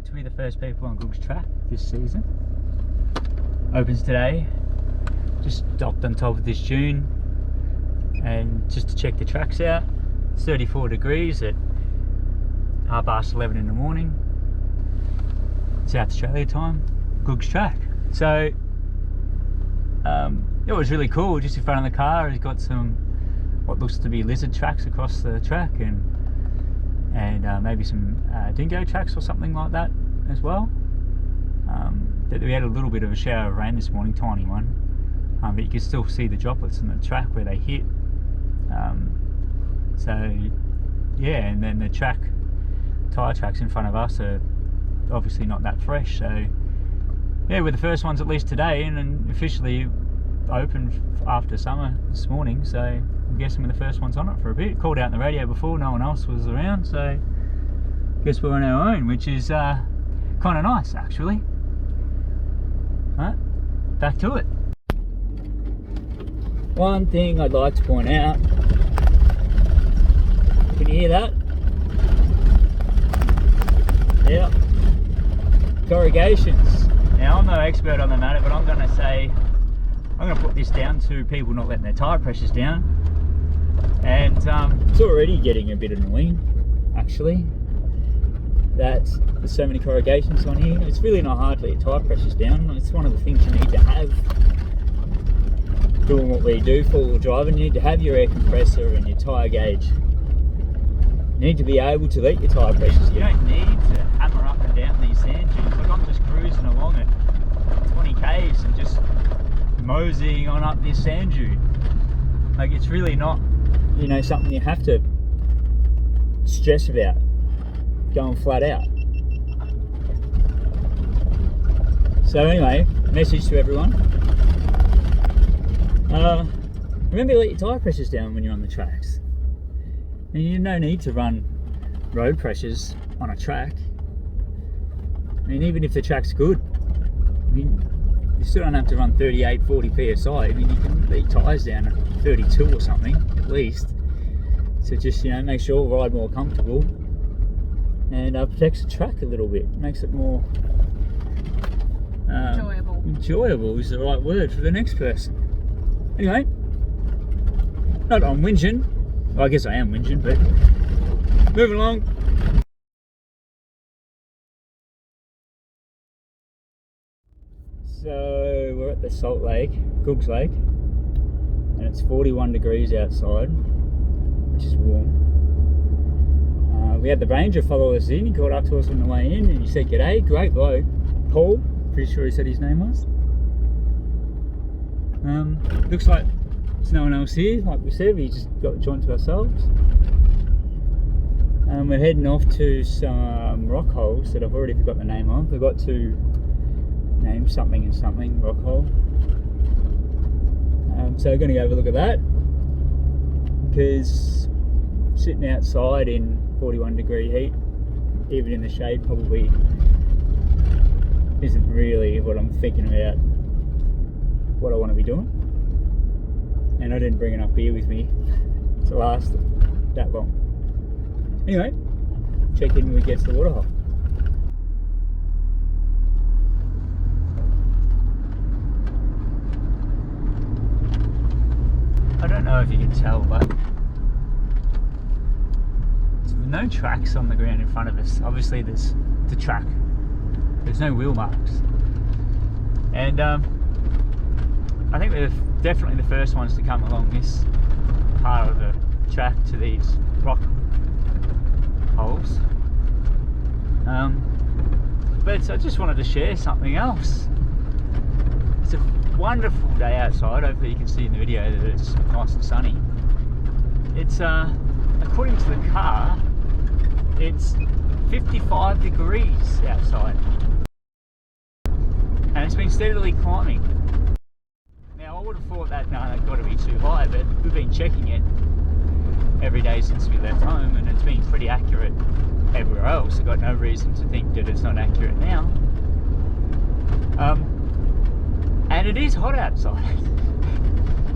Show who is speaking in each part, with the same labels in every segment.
Speaker 1: to be the first people on Goog's track this season. Opens today. Just docked on top of this dune and just to check the tracks out. It's 34 degrees at 11:30 in the morning, South Australia time, Goog's track. So it was really cool. Just in front of the car, he's got some what looks to be lizard tracks across the track, and maybe some dingo tracks or something like that as well. We had a little bit of a shower of rain this morning, tiny one, but you can still see the droplets in the track where they hit. So yeah, and then the tyre tracks in front of us are obviously not that fresh. So yeah, we're the first ones at least today, and then officially open after summer this morning. So I'm guessing we're the first ones on it for a bit. Called out on the radio before, no one else was around, so I guess we're on our own, which is kind of nice actually. Right, back to it. One thing I'd like to point out, can you hear that? Yeah, corrugations. Now I'm no expert on the matter, but I'm going to put this down to people not letting their tyre pressures down, and it's already getting a bit annoying actually that there's so many corrugations on here. It's really not hard to let your tyre pressures down. It's one of the things you need to have doing what we do, four-wheel driving. You need to have your air compressor and your tyre gauge. You need to be able to let your tyre pressures. You don't need to hammer up and down these sand dunes. Like I'm just cruising along at 20 k's and just moseying on up this sand dune. Like it's really not, you know, something you have to stress about going flat out. So anyway, message to everyone. Remember to let your tyre pressures down when you're on the tracks. And you no need to run road pressures on a track. I mean, even if the track's good, I mean, you still don't have to run 38, 40 psi. I mean, you can let your tyres down at 32 or something, at least. So just, you know, make sure you ride more comfortable, and protects the track a little bit. Makes it more
Speaker 2: enjoyable.
Speaker 1: Enjoyable is the right word for the next person. Anyway, not on whinging. Well, I guess I am whinging, but moving along. So we're at the Salt Lake, Goog's Lake, and it's 41 degrees outside, which is warm. We had the ranger follow us in. He called up to us on the way in and he said, "G'day," great bloke, Paul, pretty sure he said his name was. Looks like there's no one else here, like we said, we just got the joint to ourselves. We're heading off to some rock holes that I've already forgot the name of. We've got to name something and something rock hole. So we're going to go have a look at that, because sitting outside in 41 degree heat, even in the shade, probably isn't really what I'm thinking about what I want to be doing. And I didn't bring enough beer with me to last that long. Anyway, check in when we get to the waterhole. I don't know if you can tell, but there's no tracks on the ground in front of us. Obviously there's the track, there's no wheel marks, and I think we're definitely the first ones to come along this part of the track to these rock holes. But I just wanted to share something else. It's a wonderful day outside. Hopefully you can see in the video that it's nice and sunny. It's according to the car, it's 55 degrees outside, and it's been steadily climbing. Now I would have thought that, no, that's got to be too high, but we've been checking it every day since we left home, and it's been pretty accurate everywhere else. I've got no reason to think that it's not accurate now. And it is hot outside.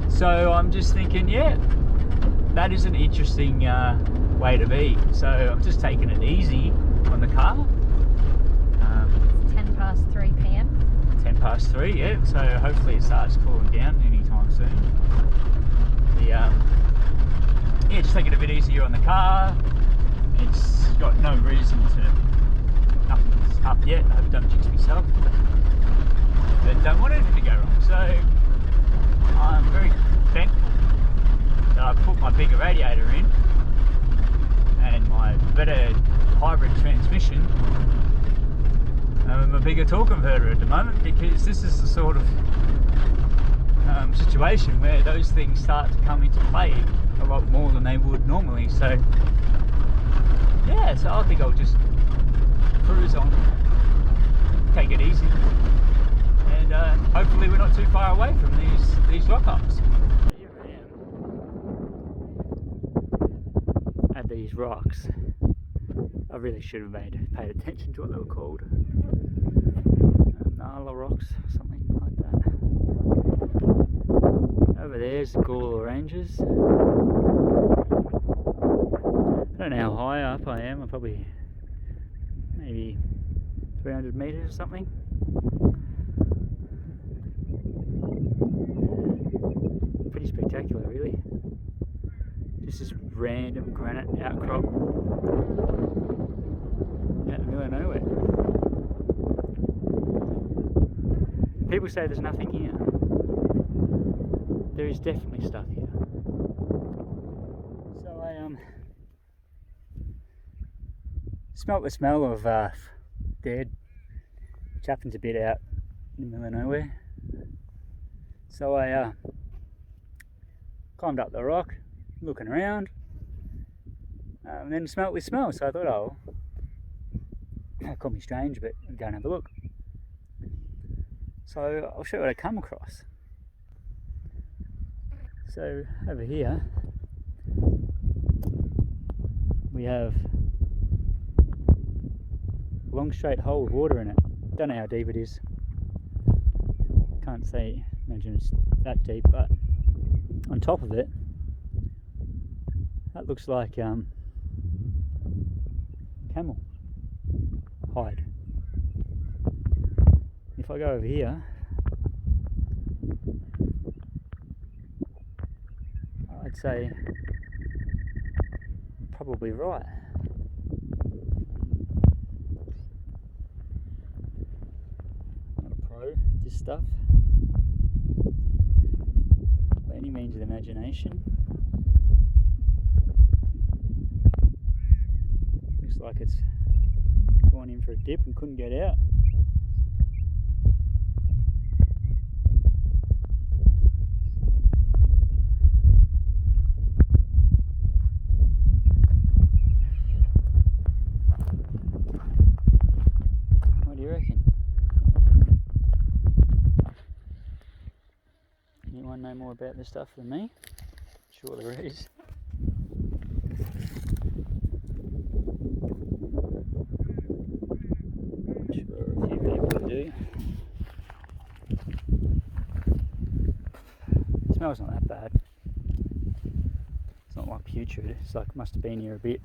Speaker 1: So I'm just thinking, yeah, that is an interesting way to be. So I'm just taking it easy on the car.
Speaker 2: 10 past 3 p.m.
Speaker 1: 10 past 3, yeah, so hopefully it starts cooling down anytime soon. Yeah, just taking a bit easier on the car. It's got no reason to, nothing's up yet, I haven't done jigs myself, but don't want anything to go wrong, so I'm very thankful that I put my bigger radiator in and my better hybrid transmission and a bigger torque converter at the moment, because this is the sort of situation where those things start to come into play a lot more than they would normally. So yeah, so I think I'll just cruise on, take it easy, and hopefully we're not too far away from these rock ups. Here I am at these rocks. I really should have paid attention to what they were called. Nala rocks, something like that. Over there's the Gawler Ranges. I don't know how high up I am. I'm probably maybe 300 meters or something. Pretty spectacular, really. Just this random granite outcrop out in the middle of nowhere. People say there's nothing here. There is definitely stuff here. So I smelt the smell of dead, which happens a bit out in the middle of nowhere. So I climbed up the rock, looking around, and then smelt this smell. So I thought, oh, that called me strange, but I'll go and have a look. So I'll show you what I come across. So over here we have a long straight hole with water in it. Don't know how deep it is. Can't say, imagine it's that deep, but on top of it, that looks like camel hide. If I go over here, I'd say I'm probably right. Not a pro at this stuff by any means of the imagination. Looks like it's gone in for a dip and couldn't get out. Know more about this stuff than me? Sure there is. Sure a few people do. It smells not that bad. It's not like putrid, it's like must have been here a bit.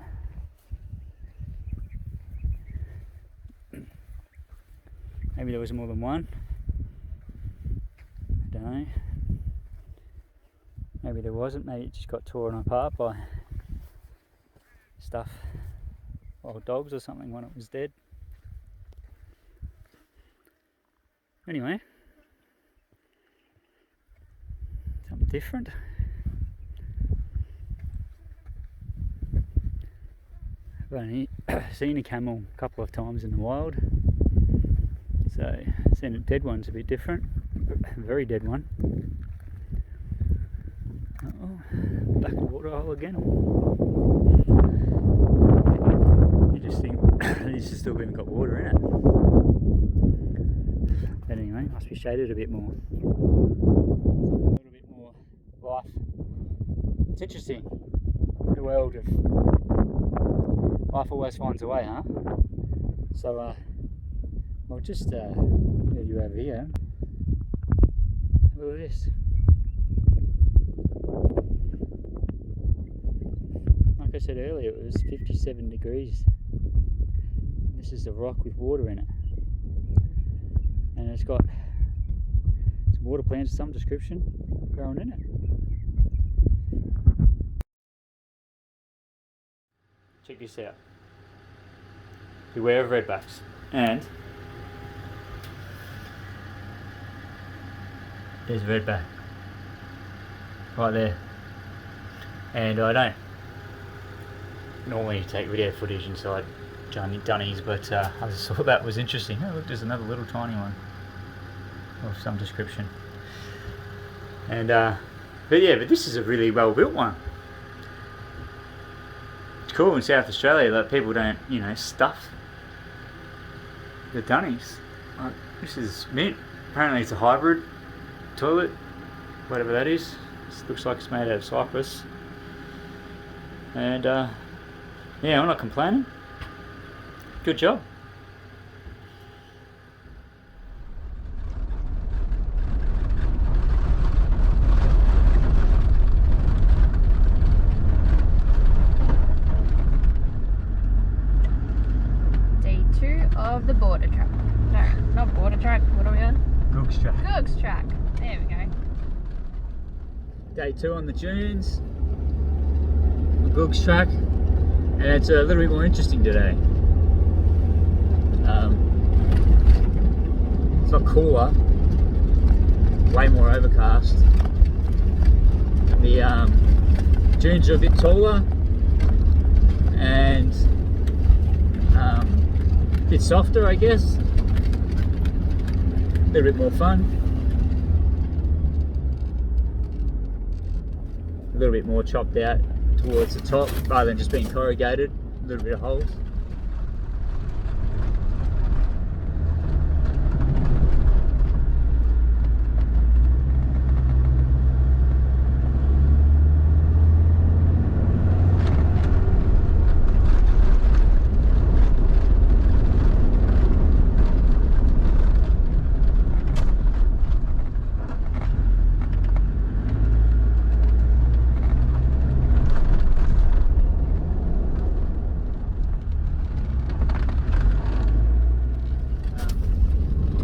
Speaker 1: Maybe there was more than one. I don't know. Maybe there wasn't, maybe it just got torn apart by stuff, wild dogs or something when it was dead. Anyway, something different. I've only seen a camel a couple of times in the wild, so seeing a dead one's a bit different, a very dead one. Oh, back in the water hole again. You just think this has still even got water in it. But anyway, must be shaded a bit more. A little bit more life. It's interesting. The world of life always finds a way, huh? So I'll just move you over here. Look at this. Like I said earlier, it was 57 degrees. This is a rock with water in it. it's got some water plants of some description growing in it. Check this out. Beware of redbacks. And there's a redback right there. And I don't normally take video footage inside dunnies, but I just thought that was interesting. Oh look, there's another little tiny one of some description. And but this is a really well built one. It's cool in South Australia that people don't, stuff the dunnies. This is mint. Apparently it's a hybrid toilet, whatever that is. This looks like it's made out of cypress. And yeah, I'm not complaining. Good job.
Speaker 2: Day 2 of the border track. No, not border track. What are we on?
Speaker 1: Goog's track.
Speaker 2: Goog's track. There we go.
Speaker 1: Day 2 on the dunes. The Goog's track. And it's a little bit more interesting today. It's not cooler, way more overcast. The dunes are a bit taller and a bit softer, I guess. A little bit more fun. A little bit more chopped out towards the top rather than just being corrugated. A little bit of holes.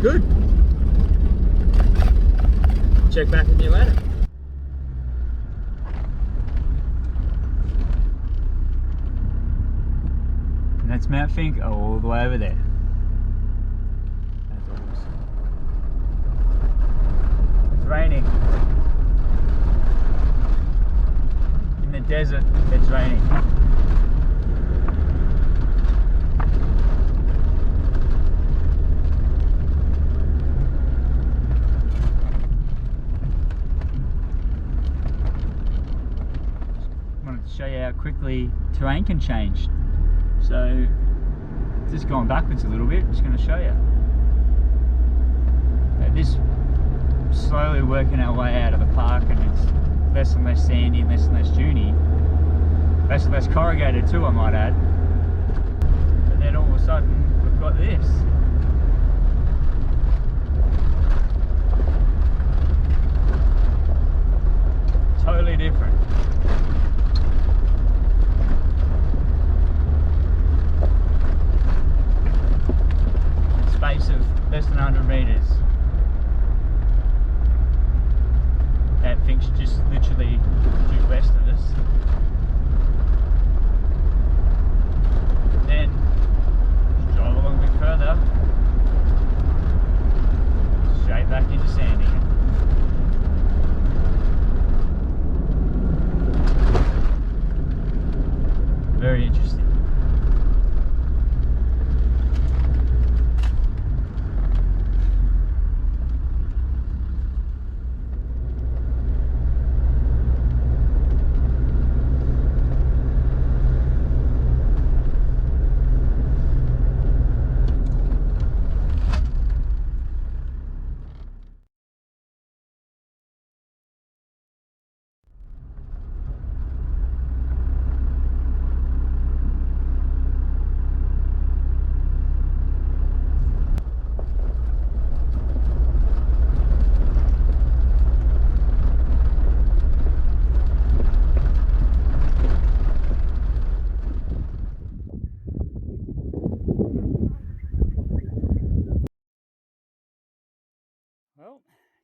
Speaker 1: Good. Check back with you later. And that's Mount Fink all the way over there. That's awesome. It's raining. In the desert, it's raining. Show you how quickly terrain can change. So just going backwards a little bit, just going to show you. This slowly working our way out of the park, and it's less and less sandy, less and less duney, less and less corrugated too, I might add. But then all of a sudden we've got this. Totally different. Space of less than 100 meters. That Fink's just literally due west of us. Then just drive along a bit further, straight back into sand again. Very interesting.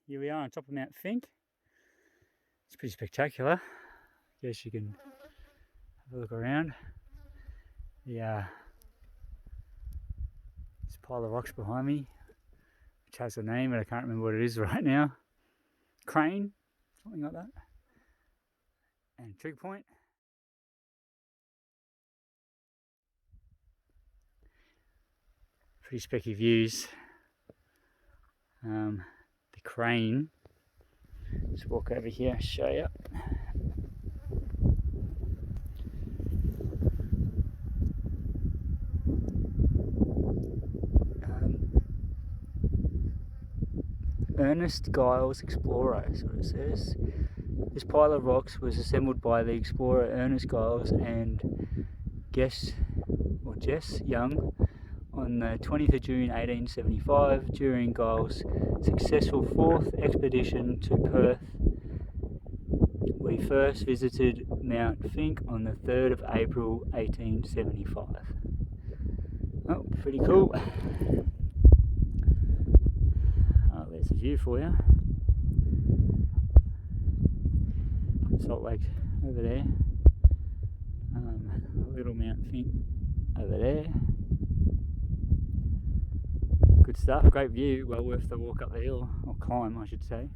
Speaker 1: Here we are on top of Mount Finke. It's pretty spectacular. Guess you can have a look around. Yeah, this pile of rocks behind me, which has a name, but I can't remember what it is right now. Crane, something like that. And Trig Point. Pretty specky views. The crane. Just walk over here, show you. Ernest Giles Explorer is what it says. This pile of rocks was assembled by the explorer Ernest Giles and Jess Young on the 20th of June 1875 during Giles' successful fourth expedition to Perth. We first visited Mount Finke on the 3rd of April 1875. Oh, pretty cool. Oh, there's a view for you. Salt Lake over there. Little Mount Finke over there. Good stuff, great view, well worth the walk up the hill, or climb I should say.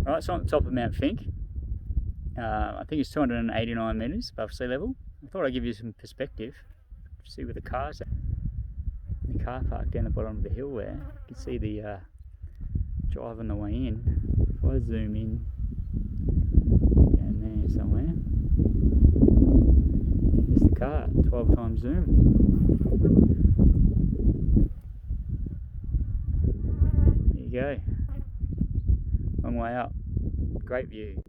Speaker 1: Right, so on the top of Mount Finke. I think it's 289 metres above sea level. I thought I'd give you some perspective. See where the cars are. The car park down the bottom of the hill there. You can see the drive on the way in. If I zoom in down there somewhere, there's the car, 12 times zoom. There you go. Long way up. Great view.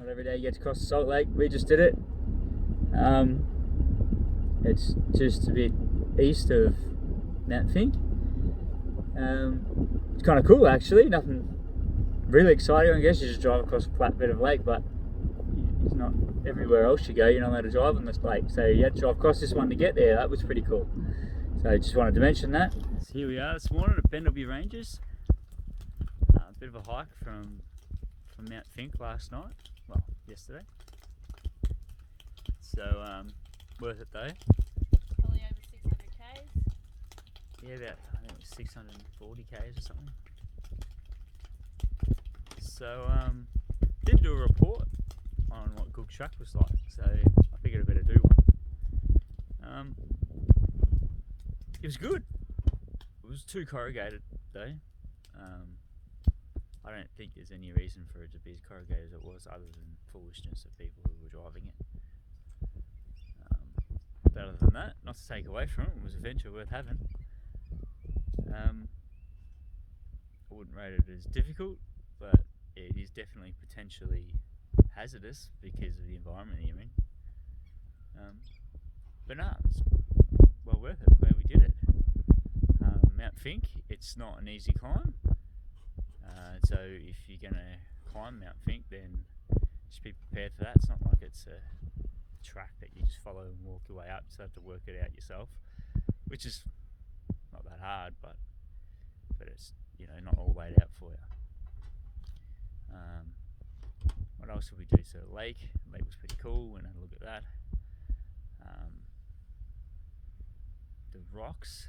Speaker 1: Every day you get to cross the Salt Lake. We just did it. It's just a bit east of Mount Finke. It's kind of cool actually. Nothing really exciting. I guess you just drive across a flat bit of lake, but it's not everywhere else you go. You're not allowed to drive on this lake, so you had to drive across this one to get there. That was pretty cool. So I just wanted to mention that. So here we are this morning at Bendelby Ranges. A bit of a hike from Mount Finke last night. Well, yesterday. So worth it though.
Speaker 2: Probably over 600 k's.
Speaker 1: Yeah, about I think it was 640 k's or something. So did do a report on what Goog track was like. So I figured I better do one. It was good. It was too corrugated though. I don't think there's any reason for it to be as corrugated as it was, other than foolishness of people who were driving it. But other than that, not to take away from it, it was a venture worth having. I wouldn't rate it as difficult, but it is definitely potentially hazardous because of the environment that you're in. But no, it's well worth it. Glad we did it. Mount Finke, it's not an easy climb. So if you're going to climb Mount Finke, then just be prepared for that. It's not like it's a track that you just follow and walk your way up. You just have to work it out yourself, which is not that hard, but it's, you know, not all laid out for you. What else did we do? So the lake was pretty cool, and had a look at that. The rocks.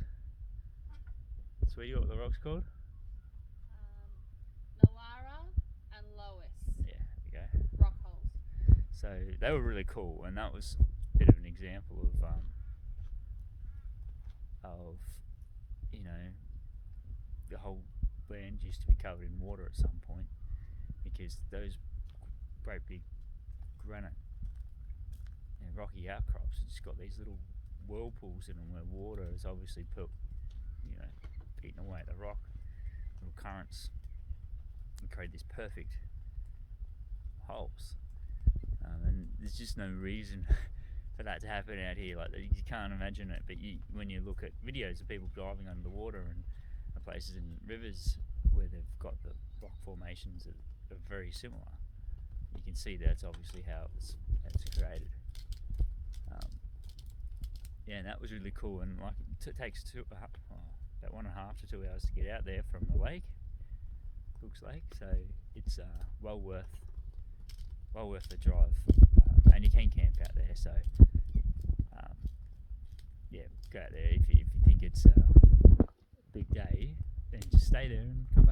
Speaker 1: Sweetie, what were the rocks called? So they were really cool, and that was a bit of an example of the whole land used to be covered in water at some point, because those great big granite and rocky outcrops have just got these little whirlpools in them where water is obviously eating away at the rock, little currents, and create these perfect holes. And there's just no reason for that to happen out here. Like, you can't imagine it, but when you look at videos of people diving under the water and places in rivers where they've got the rock formations that are very similar, you can see that's obviously how it's created. And that was really cool. And like, it takes about 1.5 to 2 hours to get out there from the lake, Goog's Lake. So it's well worth the drive, and you can camp out there. So go out there if you think it's a big day, then just stay there and come